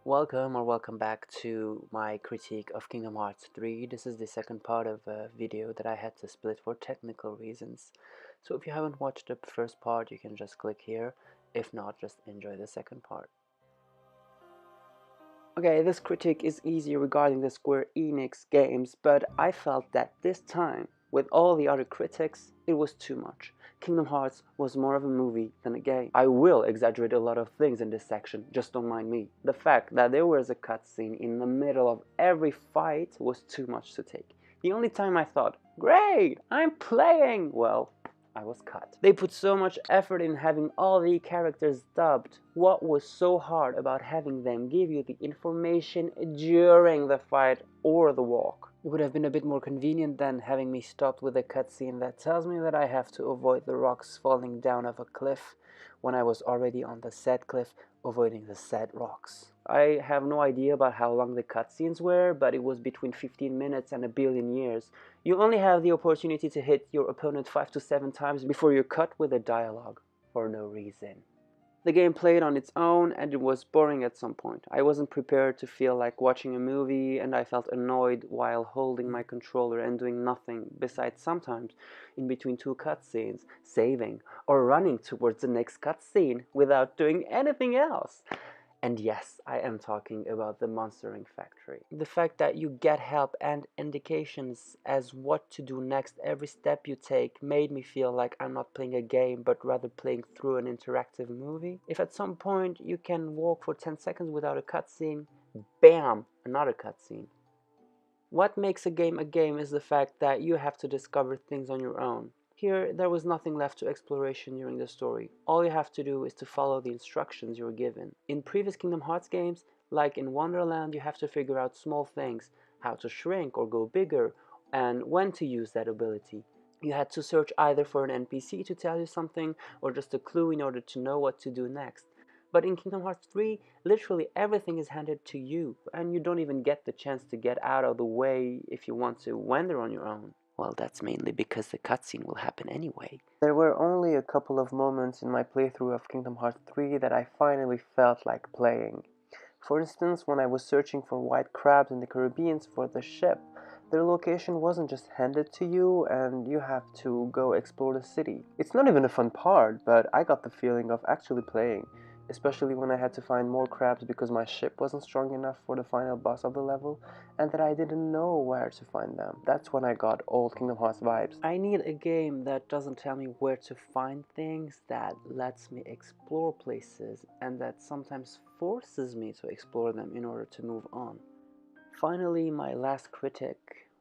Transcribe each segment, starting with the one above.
Welcome back to my critique of Kingdom Hearts 3. This is the second part of a video that I had to split for technical reasons. So if you haven't watched the first part, you can just click here. If not, just enjoy the second part. Okay, this critique is easy regarding the Square Enix games, but I felt that this time, with all the other critics, it was too much. Kingdom Hearts was more of a movie than a game. I will exaggerate a lot of things in this section, just don't mind me. The fact that there was a cutscene in the middle of every fight was too much to take. The only time I thought, great, I'm playing, well, I was cut. They put so much effort in having all the characters dubbed. What was so hard about having them give you the information during the fight or the walk? It would have been a bit more convenient than having me stopped with a cutscene that tells me that I have to avoid the rocks falling down off a cliff when I was already on the said cliff avoiding the said rocks. I have no idea about how long the cutscenes were, but it was between 15 minutes and a billion years. You only have the opportunity to hit your opponent 5 to 7 times before you're cut with a dialogue, for no reason. The game played on its own and it was boring at some point. I wasn't prepared to feel like watching a movie and I felt annoyed while holding my controller and doing nothing besides sometimes in between two cutscenes, saving or running towards the next cutscene without doing anything else. And yes, I am talking about the Monstering Factory. The fact that you get help and indications as what to do next every step you take made me feel like I'm not playing a game but rather playing through an interactive movie. If at some point you can walk for 10 seconds without a cutscene, bam, another cutscene. What makes a game is the fact that you have to discover things on your own. Here, there was nothing left to exploration during the story. All you have to do is to follow the instructions you're given. In previous Kingdom Hearts games, like in Wonderland, you have to figure out small things, how to shrink or go bigger, and when to use that ability. You had to search either for an NPC to tell you something, or just a clue in order to know what to do next. But in Kingdom Hearts 3, literally everything is handed to you, and you don't even get the chance to get out of the way if you want to when they're on your own. Well, that's mainly because the cutscene will happen anyway. There were only a couple of moments in my playthrough of Kingdom Hearts 3 that I finally felt like playing. For instance, when I was searching for white crabs in the Caribbean for the ship, their location wasn't just handed to you and you have to go explore the city. It's not even a fun part, but I got the feeling of actually playing, especially when I had to find more crabs because my ship wasn't strong enough for the final boss of the level and that I didn't know where to find them. That's when I got old Kingdom Hearts vibes. I need a game that doesn't tell me where to find things, that lets me explore places, and that sometimes forces me to explore them in order to move on. Finally, my last critic,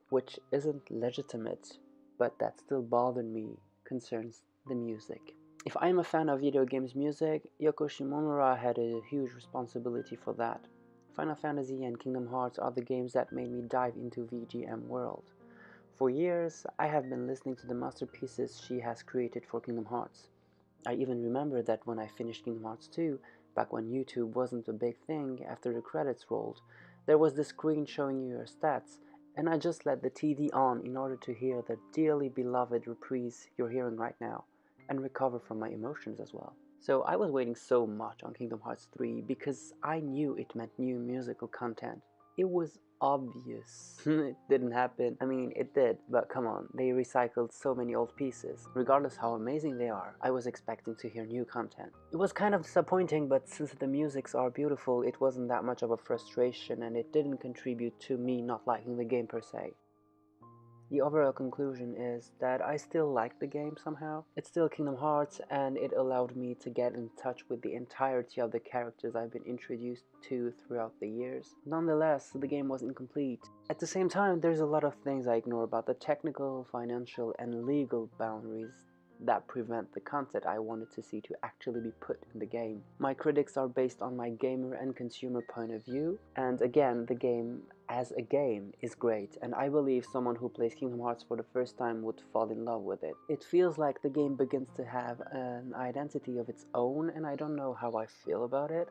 which isn't legitimate, but that still bothered me, concerns the music. If I'm a fan of video games music, Yoko Shimomura had a huge responsibility for that. Final Fantasy and Kingdom Hearts are the games that made me dive into VGM world. For years, I have been listening to the masterpieces she has created for Kingdom Hearts. I even remember that when I finished Kingdom Hearts 2, back when YouTube wasn't a big thing after the credits rolled, there was this screen showing you your stats, and I just let the TV on in order to hear the dearly beloved reprise you're hearing right now, and recover from my emotions as well. So I was waiting so much on Kingdom Hearts 3 because I knew it meant new musical content. It was obvious. It didn't happen. I mean, it did, but come on, they recycled so many old pieces. Regardless how amazing they are, I was expecting to hear new content. It was kind of disappointing, but since the musics are beautiful, it wasn't that much of a frustration and it didn't contribute to me not liking the game per se. The overall conclusion is that I still like the game somehow. It's still Kingdom Hearts and it allowed me to get in touch with the entirety of the characters I've been introduced to throughout the years. Nonetheless, the game was incomplete. At the same time, there's a lot of things I ignore about the technical, financial, and legal boundaries that prevent the content I wanted to see to actually be put in the game. My critics are based on my gamer and consumer point of view, and again, the game as a game is great, and I believe someone who plays Kingdom Hearts for the first time would fall in love with it. It feels like the game begins to have an identity of its own, and I don't know how I feel about it.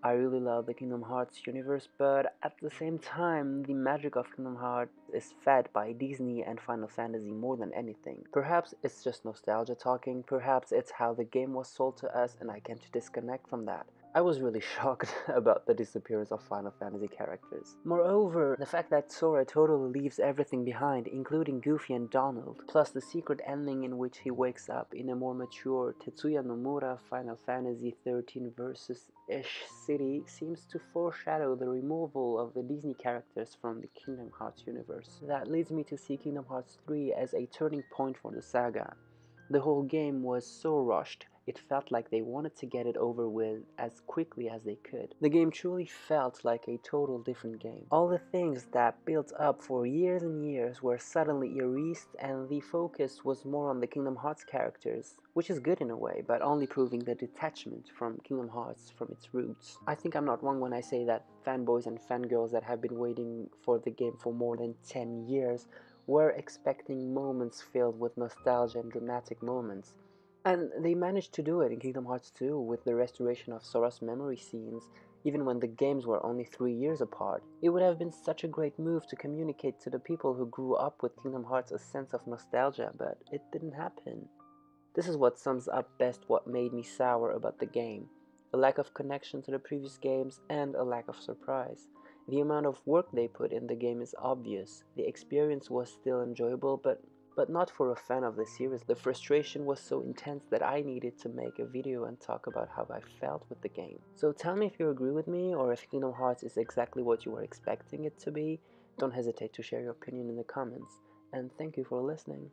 I really love the Kingdom Hearts universe, but at the same time, the magic of Kingdom Hearts is fed by Disney and Final Fantasy more than anything. Perhaps it's just nostalgia talking, perhaps it's how the game was sold to us and I can't disconnect from that. I was really shocked about the disappearance of Final Fantasy characters. Moreover, the fact that Sora totally leaves everything behind, including Goofy and Donald, plus the secret ending in which he wakes up in a more mature Tetsuya Nomura Final Fantasy XIII versus Ish City, seems to foreshadow the removal of the Disney characters from the Kingdom Hearts universe. That leads me to see Kingdom Hearts 3 as a turning point for the saga. The whole game was so rushed, it felt like they wanted to get it over with as quickly as they could. The game truly felt like a total different game. All the things that built up for years and years were suddenly erased, and the focus was more on the Kingdom Hearts characters, which is good in a way, but only proving the detachment from Kingdom Hearts from its roots. I think I'm not wrong when I say that fanboys and fangirls that have been waiting for the game for more than 10 years were expecting moments filled with nostalgia and dramatic moments. And they managed to do it in Kingdom Hearts 2 with the restoration of Sora's memory scenes, even when the games were only 3 years apart. It would have been such a great move to communicate to the people who grew up with Kingdom Hearts a sense of nostalgia, but it didn't happen. This is what sums up best what made me sour about the game: a lack of connection to the previous games and a lack of surprise. The amount of work they put in the game is obvious. The experience was still enjoyable, but not for a fan of the series. The frustration was so intense that I needed to make a video and talk about how I felt with the game. So tell me if you agree with me, or if Kingdom Hearts is exactly what you were expecting it to be. Don't hesitate to share your opinion in the comments. And thank you for listening.